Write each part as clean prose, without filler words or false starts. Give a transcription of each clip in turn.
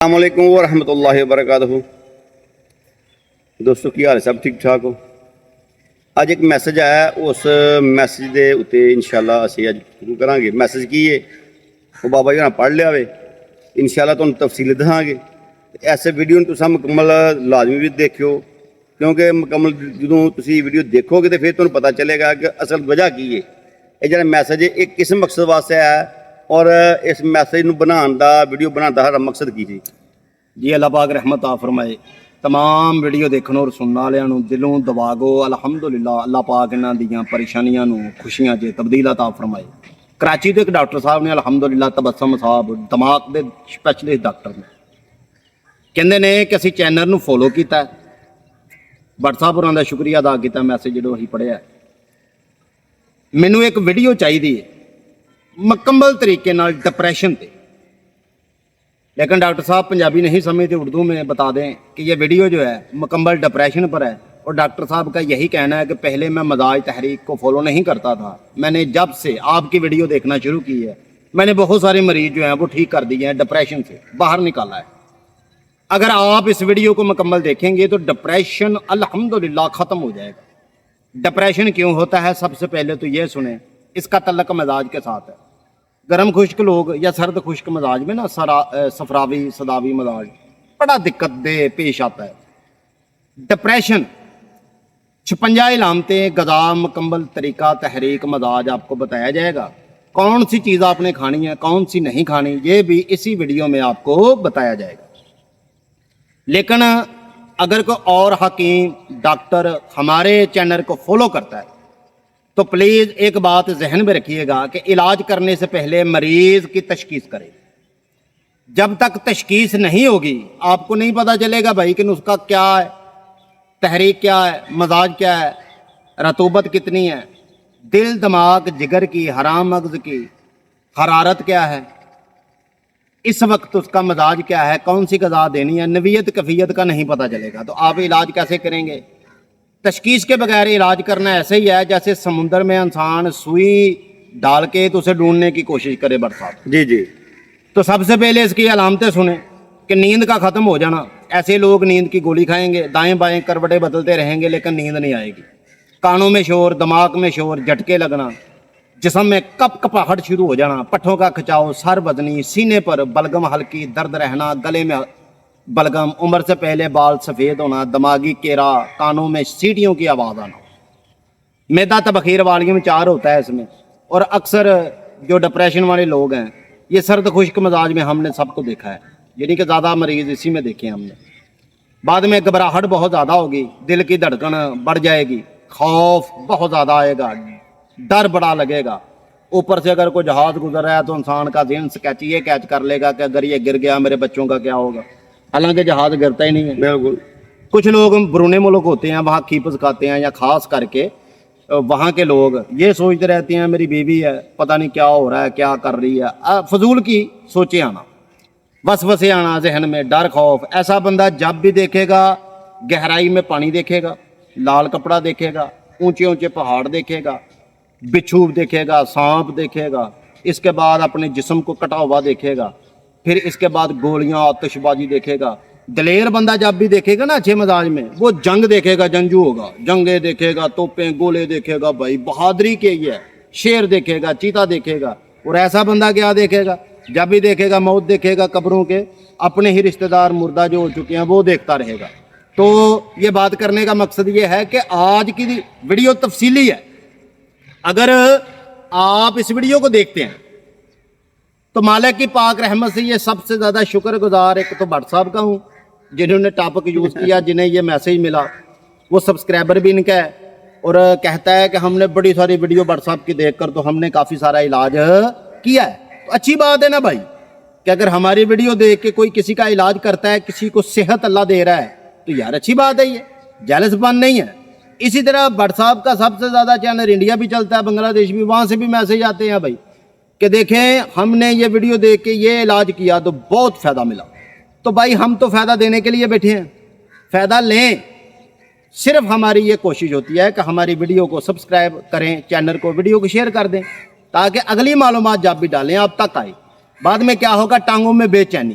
السلام علیکم ورحمۃ اللہ وبرکاتہ دوستو کی حال ہے؟ سب ٹھیک ٹھاک ہو؟ اج ایک میسج آیا، اس میسج دے اتنے انشاءاللہ اسی اج شروع کریں گے۔ میسج کی ہے وہ بابا جی نے پڑھ لیا ہوئے، انشاءاللہ تمہیں تفصیل دکھاں گے۔ ایسے ویڈیو تساں مکمل لازمی بھی دیکھو، کیونکہ مکمل جدوں تسی ویڈیو دیکھو گے تو پھر تمہیں پتہ چلے گا کہ اصل وجہ کی ہے۔ یہ جڑا میسج ہے ایک کس مقصد واسطے ہے اور اس میسج نو بنان دا ویڈیو بنان دا ہر مقصد کی سی؟ جی اللہ پاک رحمت آ فرمائے۔ تمام ویڈیو دیکھنے اور سننے والوں دلوں دعا گو الحمدللہ اللہ پاک انہاں دیاں پریشانیاں نو خوشیاں چ تبدیل عطا فرمائے۔ کراچی تو ایک ڈاکٹر صاحب نے الحمدللہ تبسم صاحب دماغ دے سپیشلسٹ ڈاکٹر نے کہندے نے کہ اسی چینل نو فالو کیتا ہے۔ بٹ صاحب انہاں دا شکریہ ادا کیتا، میسج جدوں ہی پڑھیا ہے۔ مینوں ایک ویڈیو چاہیے مکمل طریقے نال ڈپریشن تے، لیکن ڈاکٹر صاحب پنجابی نہیں سمجھتے، اردو میں بتا دیں کہ یہ ویڈیو جو ہے مکمل ڈپریشن پر ہے۔ اور ڈاکٹر صاحب کا یہی کہنا ہے کہ پہلے میں مزاج تحریک کو فالو نہیں کرتا تھا، میں نے جب سے آپ کی ویڈیو دیکھنا شروع کی ہے میں نے بہت سارے مریض جو ہیں وہ ٹھیک کر دیے ہیں، ڈپریشن سے باہر نکالا ہے۔ اگر آپ اس ویڈیو کو مکمل دیکھیں گے تو ڈپریشن الحمدللہ ختم ہو جائے گا۔ ڈپریشن کیوں ہوتا ہے سب سے پہلے تو یہ سنیں، اس کا تعلق مزاج کے ساتھ ہے۔ گرم خشک لوگ یا سرد خشک مزاج میں نا صفراوی صداوی مزاج بڑا دقت دے پیش آتا ہے۔ ڈپریشن 56 علامتیں، غذا، مکمل طریقہ تحریک، مزاج آپ کو بتایا جائے گا۔ کون سی چیز آپ نے کھانی ہے کون سی نہیں کھانی یہ بھی اسی ویڈیو میں آپ کو بتایا جائے گا۔ لیکن اگر کوئی اور حکیم ڈاکٹر ہمارے چینل کو فالو کرتا ہے تو پلیز ایک بات ذہن میں رکھیے گا کہ علاج کرنے سے پہلے مریض کی تشخیص کرے۔ جب تک تشخیص نہیں ہوگی آپ کو نہیں پتہ چلے گا بھائی کہ نسخہ کیا ہے، تحریک کیا ہے، مزاج کیا ہے، رطوبت کتنی ہے، دل دماغ جگر کی، حرام مغز کی حرارت کیا ہے، اس وقت اس کا مزاج کیا ہے، کون سی غذا دینی ہے، نوعیت کیفیت کا نہیں پتہ چلے گا تو آپ علاج کیسے کریں گے؟ تشخیص کے بغیر علاج کرنا ایسے ہی ہے جیسے سمندر میں انسان سوئی ڈال کے تو اسے ڈھونڈنے کی کوشش کرے۔ برسات جی تو سب سے پہلے اس کی علامتیں سنیں کہ نیند کا ختم ہو جانا۔ ایسے لوگ نیند کی گولی کھائیں گے، دائیں بائیں کروٹیں بدلتے رہیں گے لیکن نیند نہیں آئے گی۔ کانوں میں شور، دماغ میں شور، جھٹکے لگنا، جسم میں کپ کپاہٹ شروع ہو جانا، پٹھوں کا کھچاؤ، سر وزنی، سینے پر بلغم ہلکی درد رہنا، گلے میں بلغم، عمر سے پہلے بال سفید ہونا، دماغی کیرا، کانوں میں سیٹیوں کی آواز آنا۔ میدا تبخیر والیوم 4 ہوتا ہے اس میں۔ اور اکثر جو ڈپریشن والے لوگ ہیں یہ سرد خشک مزاج میں ہم نے سب کو دیکھا ہے، یعنی کہ زیادہ مریض اسی میں دیکھے ہیں ہم نے۔ بعد میں گھبراہٹ بہت زیادہ ہوگی، دل کی دھڑکن بڑھ جائے گی، خوف بہت زیادہ آئے گا، ڈر بڑا لگے گا۔ اوپر سے اگر کوئی جہاز گزر رہا ہے تو انسان کا ذہن سکیچ یہ کیچ کر لے گا کہ اگر یہ گر گیا میرے بچوں کا کیا ہوگا، حالانکہ جہاز گرتا ہی نہیں ہے۔ بالکل۔ کچھ لوگ برون ملک ہوتے ہیں وہاں کھیپس کھاتے ہیں، یا خاص کر کے وہاں کے لوگ یہ سوچتے رہتے ہیں میری بیوی ہے پتہ نہیں کیا ہو رہا ہے، کیا کر رہی ہے، فضول کی سوچیں آنا، وسوسے آنا ذہن میں، ڈر خوف۔ ایسا بندہ جب بھی دیکھے گا گہرائی میں پانی دیکھے گا، لال کپڑا دیکھے گا، اونچے اونچے پہاڑ دیکھے گا، بچھو دیکھے گا، سانپ دیکھے گا، اس کے بعد اپنے جسم کو کٹا ہوا دیکھے گا، پھر اس کے بعد گولیاں آتش بازی دیکھے گا۔ دلیر بندہ جب بھی دیکھے گا نا اچھے مزاج میں وہ جنگ دیکھے گا، جنگجو ہوگا، جنگیں دیکھے گا، توپیں گولے دیکھے گا، بھائی بہادری کے یہ شیر دیکھے گا، چیتا دیکھے گا۔ اور ایسا بندہ کیا دیکھے گا؟ جب بھی دیکھے گا موت دیکھے گا، قبروں کے اپنے ہی رشتہ دار مردہ جو ہو چکے ہیں وہ دیکھتا رہے گا۔ تو یہ بات کرنے کا مقصد یہ ہے کہ آج کی ویڈیو تفصیلی ہے۔ اگر آپ اس ویڈیو کو دیکھتے ہیں تو مالک کی پاک رحمت سے یہ سب سے زیادہ شکر گزار ایک تو بٹ صاحب کا ہوں جنہوں نے ٹاپک یوز کیا، جنہیں یہ میسیج ملا، وہ سبسکرائبر بھی ان کا ہے اور کہتا ہے کہ ہم نے بڑی ساری ویڈیو بٹ صاحب کی دیکھ کر تو ہم نے کافی سارا علاج کیا ہے۔ تو اچھی بات ہے نا بھائی کہ اگر ہماری ویڈیو دیکھ کے کوئی کسی کا علاج کرتا ہے، کسی کو صحت اللہ دے رہا ہے تو یار اچھی بات ہے، یہ جیلس پن نہیں ہے۔ اسی طرح بٹ صاحب کا سب سے زیادہ چینل انڈیا بھی چلتا ہے، بنگلہ دیش بھی، وہاں سے بھی میسیج آتے ہیں بھائی کہ دیکھیں ہم نے یہ ویڈیو دیکھ کے یہ علاج کیا تو بہت فائدہ ملا۔ تو بھائی ہم تو فائدہ دینے کے لیے بیٹھے ہیں، فائدہ لیں۔ صرف ہماری یہ کوشش ہوتی ہے کہ ہماری ویڈیو کو سبسکرائب کریں، چینل کو ویڈیو کو شیئر کر دیں تاکہ اگلی معلومات جب بھی ڈالیں آپ تک آئے۔ بعد میں کیا ہوگا؟ ٹانگوں میں بے چینی،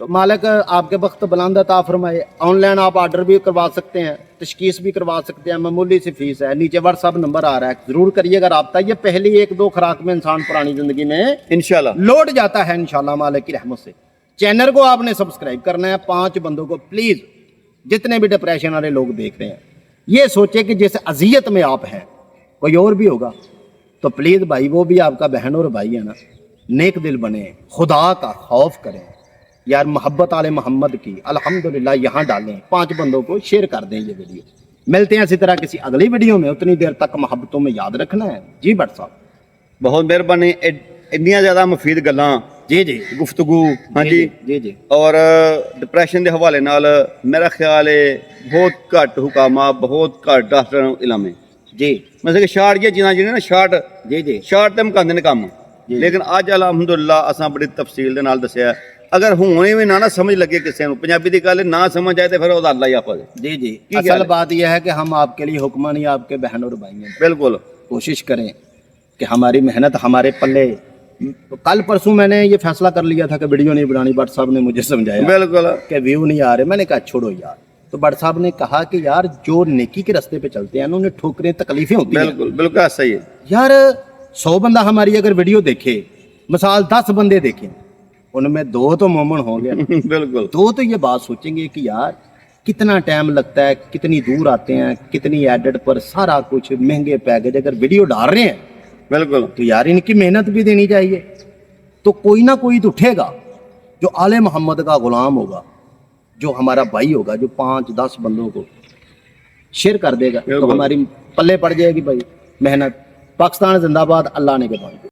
تو مالک آپ کے وقت بلند عطا فرمائے. آن لائن آپ آرڈر بھی کروا سکتے ہیں, تشخیص بھی کروا سکتے ہیں, معمولی سی فیس ہے. نیچے واٹس ایپ نمبر آ رہا ہے, ضرور کریے گا رابطہ. یہ پہلی 1-2 خوراک میں انسان پرانی زندگی میں انشاءاللہ لوٹ جاتا ہے انشاءاللہ مالک کی رحمت سے. چینل کو آپ نے سبسکرائب کرنا ہے. 5 بندوں کو پلیز, جتنے بھی ڈپریشن والے لوگ دیکھ رہے ہیں, یہ سوچے کہ جیسے اذیت میں آپ ہیں کوئی اور بھی ہوگا, تو پلیز بھائی وہ بھی آپ کا بہن اور بھائی ہے نا, نیک دل بنے, خدا کا خوف کریں یار, محبت آل محمد کی الحمدللہ یہاں ڈالیں. 5 بندوں کو شیئر کر دیں یہ ویڈیو. ملتے ہیں اسی طرح کسی اگلی ویڈیو میں. اتنی دیر تک محبتوں میں یاد رکھنا ہے. جی بٹ صاحب بہت مہربانی. اتنی زیادہ مفید گلاں جی گفتگو ہاں جی جی اور ڈپریشن دے حوالے نال میرا خیال ہے بہت گھٹ حکامہ, بہت گھٹ ڈاکٹر علم ہے جی مطلب کہ شارٹ یہ چیزاں جنہیں نا شارٹ جی شارٹ تے مکاندے نے کام. لیکن اج الحمدللہ اساں بڑی تفصیل دے نال دسیا. اگر ہونے بھی نہ سمجھ لگے کسی نو, پنجابی دی گل نہ سمجھ آئے تے پھر او اللہ ہی حافظ. جی اصل بات یہ ہے کہ ہم آپ کے لیے حکمہ نہیں, آپ کے بہن اور بھائی ہیں. بالکل کوشش کریں کہ ہماری محنت ہمارے پلے. کل پرسوں میں نے یہ فیصلہ کر لیا تھا کہ ویڈیو نہیں بنانی. بٹ صاحب نے مجھے سمجھایا بالکل کہ ویو نہیں آ رہے. میں نے کہا چھوڑو یار. تو بٹ صاحب نے کہا کہ یار جو نیکی کے راستے پہ چلتے ہیں انہیں ٹھوکریں تکلیفیں ہوتی ہیں. بالکل صحیح ہے یار 100 بندہ ہماری اگر ویڈیو دیکھے, مثال 10 بندے دیکھیں, ان میں 2 تو مومن ہوں گے. بالکل 2 تو یہ بات سوچیں گے کہ یار کتنا ٹائم لگتا ہے, کتنی دور آتے ہیں, کتنی ایڈٹ پر سارا کچھ مہنگے پیکج اگر ویڈیو ڈال رہے ہیں بالکل تو یار ان کی محنت بھی دینی چاہیے. تو کوئی نہ کوئی تو اٹھے گا جو آل محمد کا غلام ہوگا, جو ہمارا بھائی ہوگا, جو 5-10 بندوں کو شیئر کر دے گا. تو ہماری پلے پڑ جائے گی بھائی محنت. پاکستان زندہ باد. اللہ نے کے بات.